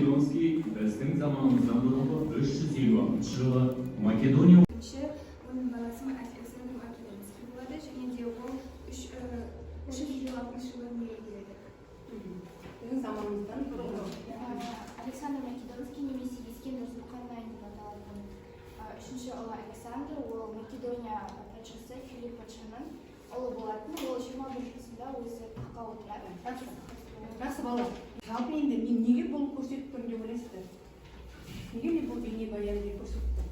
Македонский біздің заманымыздан бұрынғы 356 жылы Македония оның баласы Александр Македонский болады, және де ол 356 жылы дүниеге келеді. Біздің заманымыздан бұрынғы. Александр Македонский немесе Ескендір Зұлқарнайн деп аталатын үшінші ұлы Александр, ол Македония патшасы Филипп патшаның ұлы болатын. Ол 21 жасында өзі таққа отырады. Жақсы бала. Жалпы енді мен неге бұл көрсетіп тұрмын деп ойлайсыздар? Неге мен бұл бейнебаянды көрсеттім?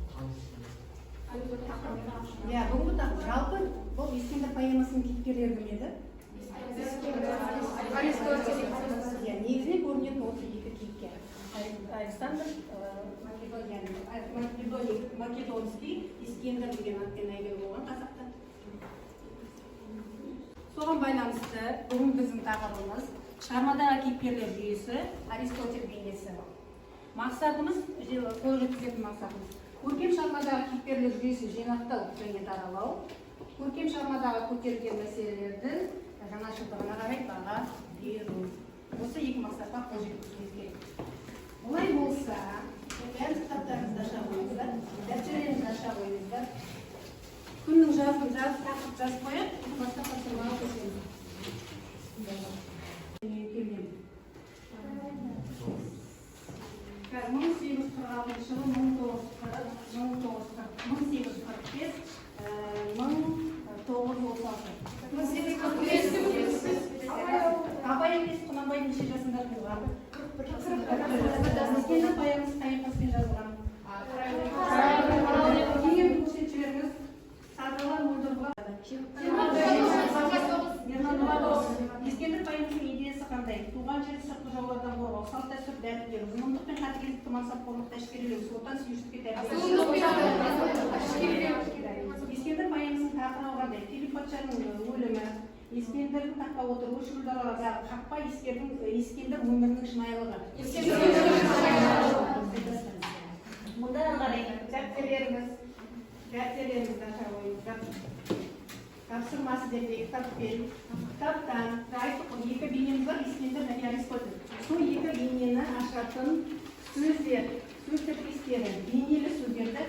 Иә, бүгінгі тақырып. Жалпы бұл Ескендір поэмасының кейіпкерлері кім еді? Негізінен көрінетін осы екі кейіпкер. Александр Македонский, Ескендір деген атпен әйгілі болған қазақта. Соған байланысты бүгін біздің тақырыбымыз шығармадағы кейіпкерлер жүйесі, Аристотель бейнесі. Мақсатымыз, қол жеткізетін мақсатымыз. Көркем шығармадағы кейіпкерлер жүйесі жинақтау және таралау, көркем шығармадағы көтерілген мәселелерді жаңашылдығына қарай баға беру. Осы екі мақсатқа қол жеткізуіміз керек. Олай болса, бәрі кітаптарыңызды аша қойыңыздар, дәптеріңізді аша қойыңыздар. Күннің жазып жазып қояды, бастап тапсырмаға көшеміз. 1846 жылы 1845 Абай емес Құнанбай неше жасында туған? Ескендір поэмасы қай қаспен жазылған? Кейін көрсетіп жіберіңіз. Садалар мөлдірға. Ескендір поэмасының идеясы қандай? Туған жер сыртқы жаулардан қорғау, салт дәстүр дәріптеу, зұлымдық пен қатыгездікті мансапқорлықты әшкерелеу, отан сүйгіштікке тәрбиелеу. Ескендір поэмасының тақырыбы қандай? Филипп патшаның өлімі, Ескендірдің таққа отыруы, шүлдаларға қақпа, Ескендір өмірінің шынайылығы. Мұнда қарай, дәптеріңізді аша қойыңыздар. Тапсырмасы деп кітаппен. Кітаптан екі бейнеміз бар, Ескендір және Аристотель. Сол екі бейнені ашатын сөздер, сөз тіркестері, бейнелі сөздерді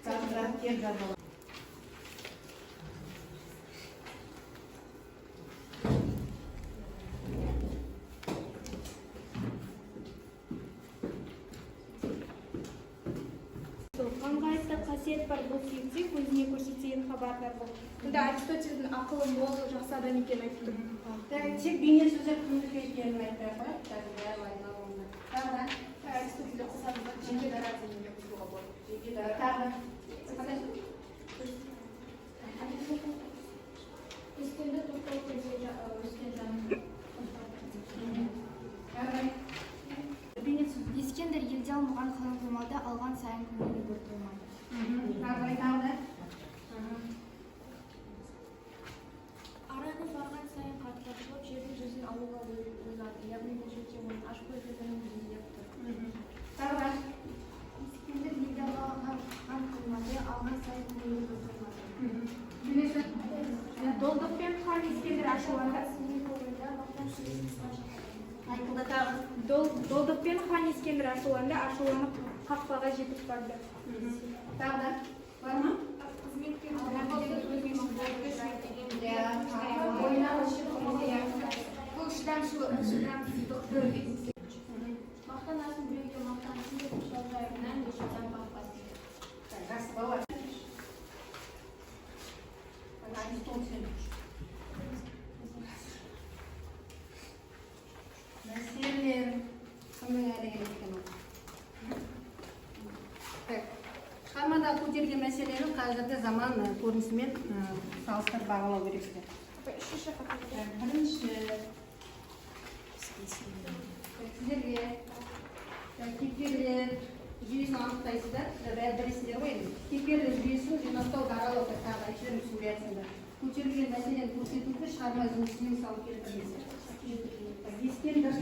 тез жазылады. Қанға қасиет бар бұл сүйекте, көзіне көрсетейін хабардар бол. Мұнда Аристотельдің ақылы мол, жақсы адам екенін айтып тұр. Тек бейне сөздер кімдікі екенін айтпай қойып, Аристотельді қосамыз, жеке дара дегенге қосуға болады. жеке дара. Тағы. Ескендір тоқтау кезде өскен жанын. Ескендір елде алмаған қалың қоймады, алған сайын көңілі бір толмайды. Араны барған сайын қаттатылып, жердің жүзін алуға ойлады. Яғни бұл жерде оның аш көздігінің жүзінде тұр. Ескендір елде алмаған қоймады, алған сайын көңілі бір толмайды. Долдықпен хан Ескендір ашуланды. Долдықпен хан Ескендір ашуланды, ашуланып қақпаға жетіп барды. Тағы бар ма? Қызметпен бұл Мақтанасын біреуге мақтанысын деп жайынан ешқандай бақпас. Жақсы бала. Мәселелер қандай әрекет екен ол? Шығармадағы көтерген мәселені қазіргі заман көрінісімен салыстырып бағалау керексіздер. Бірінші сіздерге кейіпкерлер жүйесін анықтайсыздар, білесіздер ғой енді. Кейіпкерлер жүйесін жинақтау даралау тағы айтып суриясында. Көтерілген мәселені көрсетуді шығарма жұмысымен салып келтіріңіздер. Ескендір.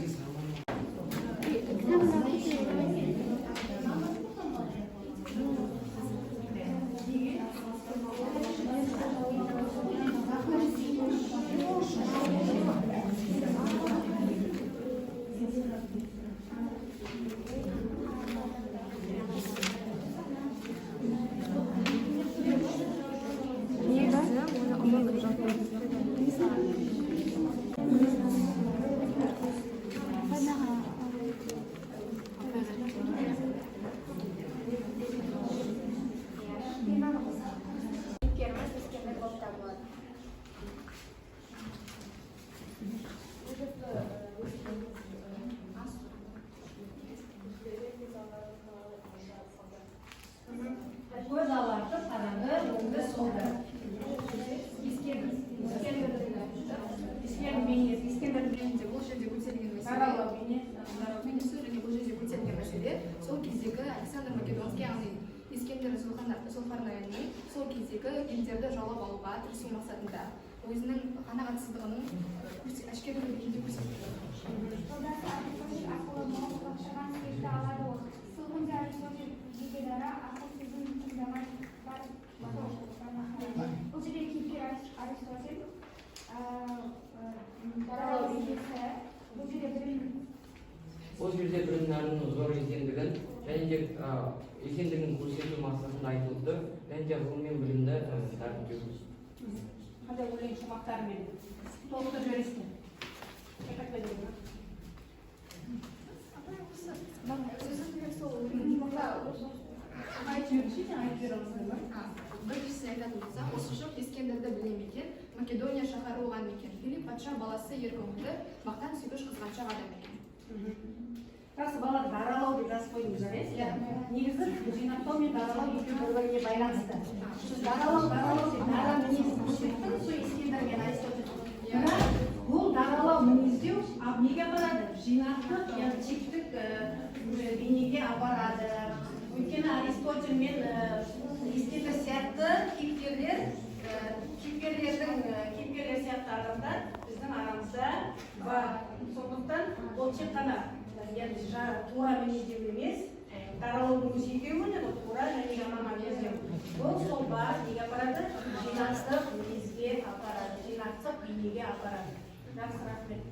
Көз алартып қарады, оңды солды. Искендер бейнесі. Искендердің бейнесі бұл жерде көтерілген мәселе. Даралау бейнесі. Бейнесі және бұл жерде көтерілген мәселе сол кездегі Александр Македонский, яғни Искендер Зұлхарнайынның сол кездегі елдерді жаулап алуға тырысу мақсатында өзінің қанағатсыздығының әшкере ретінде көрсетті. Жолдасы Аристотель арқылы мол қоршаған суретті алады ол. Сол күнде Аристотель жекедара ақыл сөзін тыңдамай бар. Бұл жерде кейіпкер Аристотель даралау бейнесі. Бұл жерде бірінің арының зор екендігін және де екендігін көрсету мақсатында айтылды. Және де ғылым мен білімді дәріптеу. Қандай өлең шумақтарымен толықтырып жібересіздер. Біріншісі айтатын болсақ, осы жоқ Искендерді біле мекен, Македония шаһары оған мекен. Филипп патша баласы еркөңілді, мақтан сүйгіш қызғаншақ адам екен. Жақсы, бала даралау деп жазып қойдыңыздар, негізі жинақтау мен даралау екеуі бір-біріне байланысты. Даралау деп дара мінезін көрсеттің, сол Искендер мен Аристотель. Бірақ бұл даралау мінездеу неге апарады? Жинақтық, яғни типтік бейнеге апарады. Өйткені Аристотель мен Искендер сияқты кейіпкерлер сияқты адамдар біздің арамызда бар. Сондықтан ол тек қана тура мінездеу емес, даралаудың өзі екеуі өтеді, тура және жаман мінездеу. Ол сол бар, неге апарады? Жинақтық мінезге апарады, жинақтық бейнеге апарады. Жақсы, рахмет.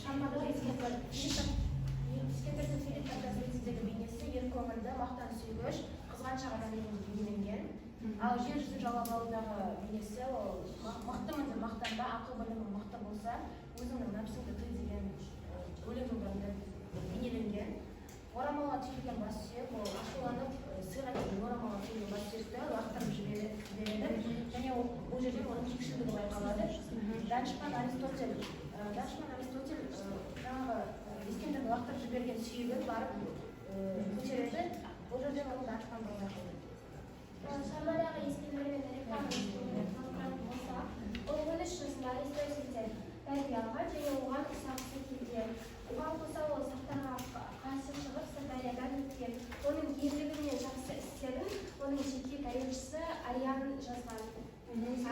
Шығармадағы Искендердің Филипп патшасының бейнесі еркөңілді, мақтан сүйгіш, қызғаншақ адаммен бейнеленген. Ал жер жүзін жаулап алудағы бейнесі ол мықтымын деп мақтанба, ақыл білімі мықты болса, өзіңнің нәпсіңді тый деген өлең жолдарында бейнеленген. Орамалға түйілген бас сүйек, ол ашуланып, сыйға келген орамалға түйілген бас сүйекті лақтырып жібереді. Және бұл жерден оның кекшілдігі байқалады. Данышпан Аристотель жаңағы Искендерді лақтырып жіберген сүйегін барып көтереді. Бұл жерден ол данышпан байқалады. Шығармадағы Искендер мен Александрды талқылайтын болсақ, ол 13 жасында Аристотельден тәрбие алған және оған ұсағысы келген. Оған қоса ол сақтарға қарсы шығып Сырдариядан өткен. Оның ерлігі мен жақсы істерін оның жеке тарихшысы Ариан жазған.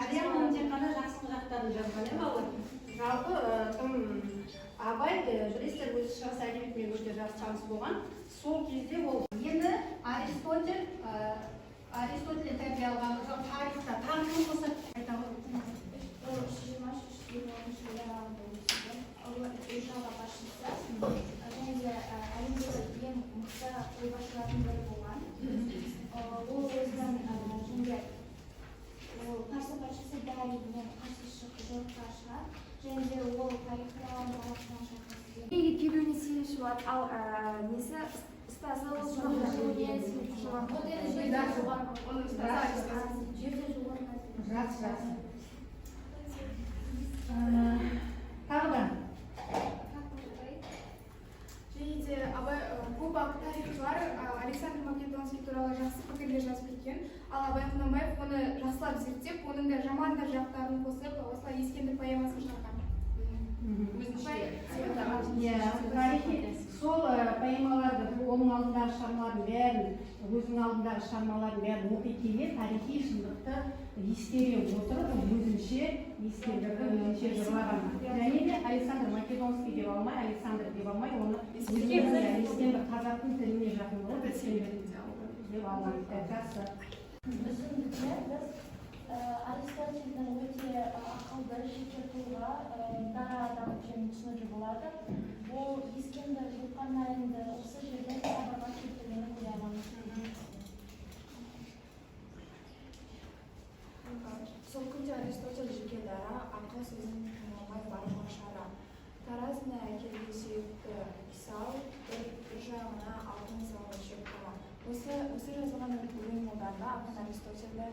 Ариан оның тек қана жақсы жақтарын жазған, балалар. Жалпы Абай журисттер өзі шығыс әдебиетімен өте жақсы таныс болған. Сол кезде ол енді Аристотельден тәрбие алған тарихта танымын қоса айта қойды. Ол 23-24 жылдар аралығында өткен. Ол Ержалға басшысы және де әлемдегі ең мықты қолбасшылардың бірі болған. Ол өзінің қарсы басшысы Дариймен қарсы жорыққа шығады. Және де ол тарихтан баласынан шақырды. Неге келуіне себепші болады, ал несі ұстазы ол Жақсы. Тағы да. Және де Абай көп тарихшылар Александр Македонский туралы жақсы пікірлер жазып кеткен. Ал Абай Құнанбаев оны жақсылап зерттеп, оның да жаман да жақтарын қосып, осылай Искендер поэмасын шығарған. Тарихи сол поэмаларды, оның алдындағы шығармалардың бәрін, өзінің алдындағы шығармалардың бәрін оқи келе тарихи шындықты ескере отырып, өзінше Искендерді өзінше жырлаған. Және де Александр Македонский деп алмай, Александр деп алмай, оны Искендер қазақтың тіліне жақын болып деп алған. Жақсы. Аристотельдің өте ақылды, жеке тұлға, дара адам екенін түсінуге болады. Ол Искендер Зұлхарнайынды осы жерден сабырға келтіргенін көре аламыз. Сол күнде Аристотель жеке дара, ақыл сөзін қиналмай баруға шара. Таразына әкелген сүйекті сал, бір жағына алтын салғы шөп қала. Осы жазылған өлең жолдарында ақын Аристотельді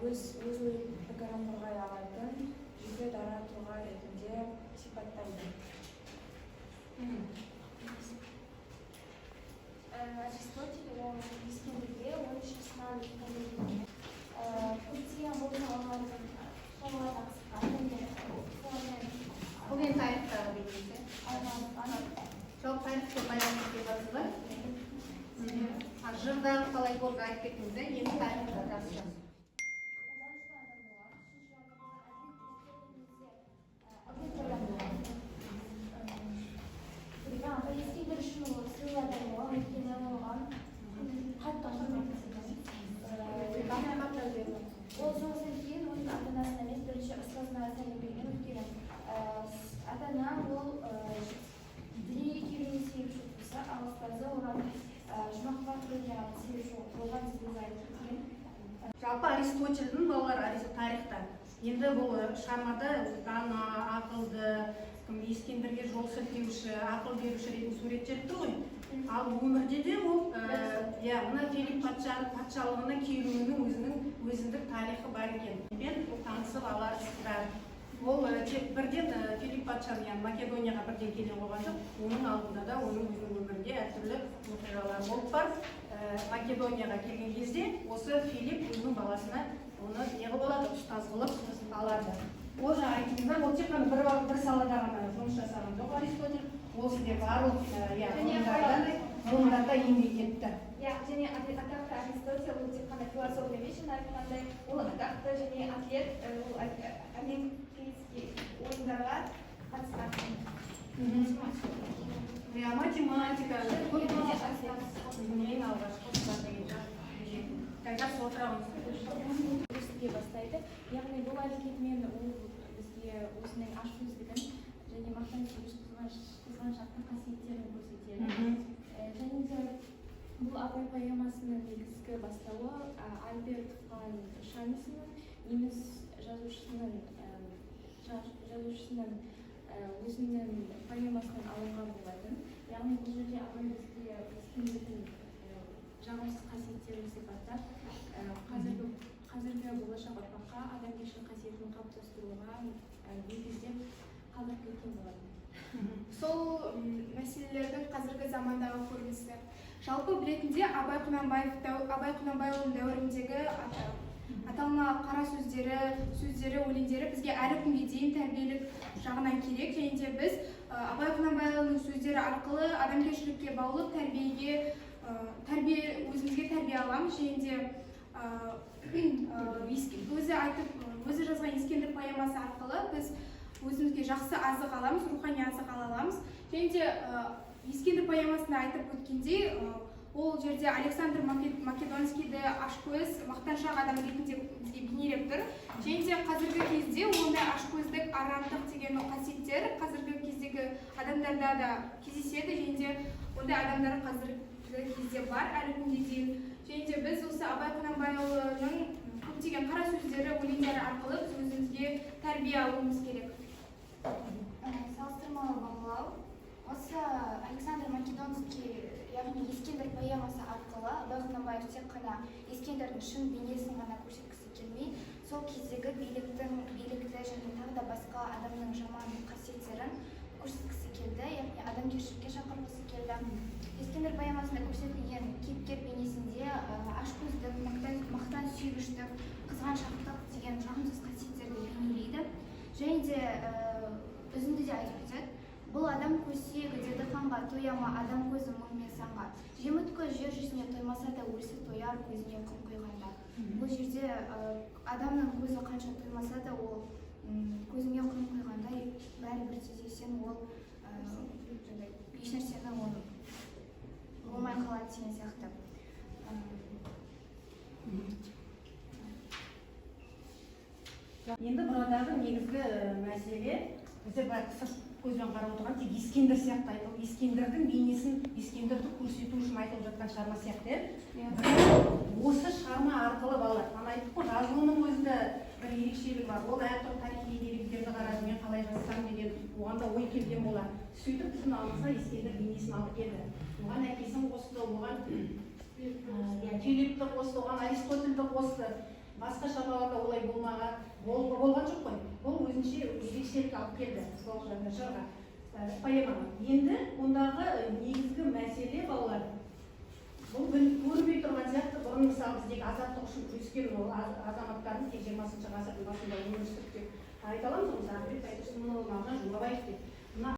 өз ой пікірін қорғай алатын поэмасы Ескендірге 13 сынақ өткізілген. Көптеген болса олардың соларға Бұл енді тарихтағы бейнесі. Жоқ, тарихқа байланысты деп жатсыздар. Жырдағы қалай болды айтып кеттіңіз, енді тарихта жазып. Ескендір үшін ол сыйлардан болған, өйткені оған қатты құрмет көрсеткен. Ол соғыстан кейін оның ата-анасына емес, бірінші ұстазына сәлем берген, өйткені ата-ана ол дүниеге келуіне себепші болса, ал ұстазы оған жұмаққа кіруге себепші болған сөз айтып кеткен. Жалпы Аристотельдің балалар тарихта. Енді бұл шығармада дана, ақылды, Ескендірге жол сілтеуші, ақыл беруші ретінде суреттеліпті ғой. Ал өмірде де ол мына Филипп патшалығына келуінің өзіндік тарихы бар екен. Мен танысып аласыздар. Ол тек бірден Филипп патшаның Македонияға бірден келе қойған жоқ. Оның алдында да оның өзінің өмірінде әртүрлі оқиғалар болып бар. Македонияға келген кезде осы Филипп өзінің баласына оны не қылып алады, ұстаз қылып алады. Ол жаңа айтыңыздар, ол тек қана бір салада ғана жұмыс жасаған жоқ Аристотель. Ол сізде барлық ғылымдарда еңбек етті. Және атақты Аристотель ол тек қана философ емес, айтқандай ол атақты және атлет, ол олимпийский ойындарға қатысқан. Математика, ең алғашқы бастайды. Яғни бұл әрекетімен ол бізге өзінің ашкөздігін және мақтансүйгіш қызғаншақтың қасиеттерін көрсетеді. Және де бұл абай поэмасының негізгі бастауы Альберт фон Шамисінің неміс жазушысының өзінің поэмасынан алынған болатын. Яғни бұл жерде абай бізге Ескендірдің жағымсыз қасиеттерін сипаттап, қазіргі болашақ ұрпаққа адамгершілік қасиетін қалыптастыруға негіздеп қалдырып кеткен болатын. Сол мәселелердің қазіргі замандағы көрінісі. Жалпы білетінде Абай Құнанбайұлының дәуіріндегі аталма қара сөздері, өлеңдері бізге әлі күнге дейін тәрбиелік жағынан керек. Және де біз Абай Құнанбайұлының сөздері арқылы адамгершілікке баулып, өзімізге тәрбие аламыз. Және де өзі жазған Ескендір поэмасы арқылы біз өзімізге жақсы азық аламыз, рухани азық ала аламыз. Және де Ескендір поэмасында айтып өткендей, ол жерде Александр Македонскийді ашкөз, мақтаншақ адам ретінде бізге бейнелеп тұр. Және де қазіргі кезде ондай ашкөздік, арамдық деген қасиеттер қазіргі кездегі адамдарда да кездеседі. Және де ондай адамдар қазіргі кезде бар әлі күнге дейін. Және де біз осы Абай Құнанбайұлының көптеген қара сөздері, өлеңдері арқылы біз өзімізге тәрбие алуымыз керек. Салыстырмалы бағалау. Осы Александр Македонский, яғни Ескендір поэмасы арқылы Абай Құнанбаев тек қана Ескендірдің шын бейнесін ғана көрсеткісі келмей, сол кездегі билікті және тағы да басқа адамның жаман қасиеттерін көрсеткісі келді, яғни адамгершілікке шақырғысы келді. Ескендір поэмасында көрсетілген кейіпкер бейнесінде ашкөздік, мақтансүйгіштік, қызғаншақтық деген жағымсыз қасиеттерді бейнелейді. Және де үзіндіде айтып кетеді. Бұл адам көз сүйегі деді ханға, тояма адам көзі мұңмен санға. Жеміт көз жер жүзіне тоймаса да өлсі тояр көзіне құм құйғанда. Бұл жерде адамның көзі қанша тоймаса да ол көзіне құм құйғандай бәрібір де сен ол еш нәрсені оны болмай қалады деген сияқты. Енді бұрадағы негізгі мәселе біздер сырт көзбен қарап отырған тек Ескендір сияқты айтылып, Ескендірдің бейнесін, Ескендірді көрсету үшін айтылып жатқан шығарма сияқты. Осы шығарма арқылы балалар, айттық қой, жазылымның өзінде бір ерекшелігі бар. Ол әртүрлі тарихи деректерді қарап, мен қалай жазсам деген, оған да ой келген болар. Сөйтіп біздің алдымызға Ескендір бейнесін алып келді. Оған әкесін қосты, оған Филиппті қосты, оған Аристотельді қосты. Басқа шамаларда олай болған жоқ қой. Ол өзінше ерекшелік алып келді сол жырға, поэмаға. Енді ондағы негізгі мәселе балалар, бұл көрінбей тұрған сияқты бұрын мысалы біздегі азаттық үшін күрескен ол азаматтардың тек 20 ғасырдың басында өмір сүріп деп айта аламыз ғой. Мысалы Ахмет Байтұрсынұлы, Мағжан Жұмабаев деп. Мына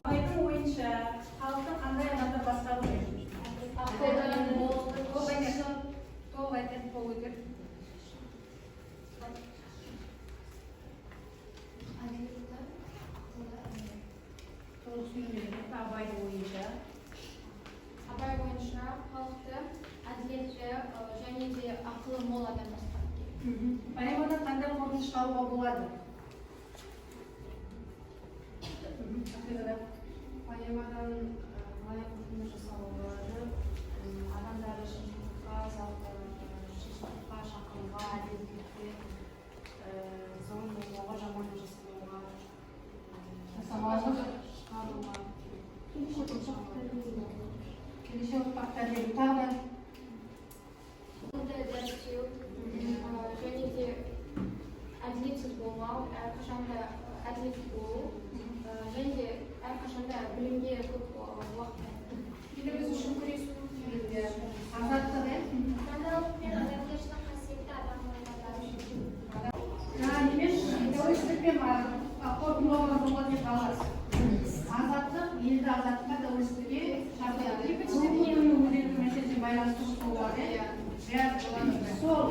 абайдың ойынша халықты қандай адамдар басқару керек? Толық айтып болу керек. Толық түсіндіреді абайдың ойынша. Абай бойынша халықты әділетті және де ақылы мол адам басқару керек. Поэмадан қандай қорытынды шығаруға болады? Поэмадан былай қорытынды жасауға болады. Адамдарды шыншылдыққа шақыруға, әділдікке, зұлым болмауға, жамандық жасамауға, шығаруға. Келешек ұрпақтарға тағы да Дәрістеу және де әділетсіз болмау, әрқашанда әділетті болу және де әрқашанда білімге көп уақыт еліміз үшін күресу. азаттық Адалдық пен адамгершілік қасиетті адам емес тәуелсіздік пен қорытындылауға жолға деп қаласыз. Азаттық, елді азаттыққа тәуелсіздікке шақырады. Бұл күннің өзекті мәселесіне байланысты болады. Сол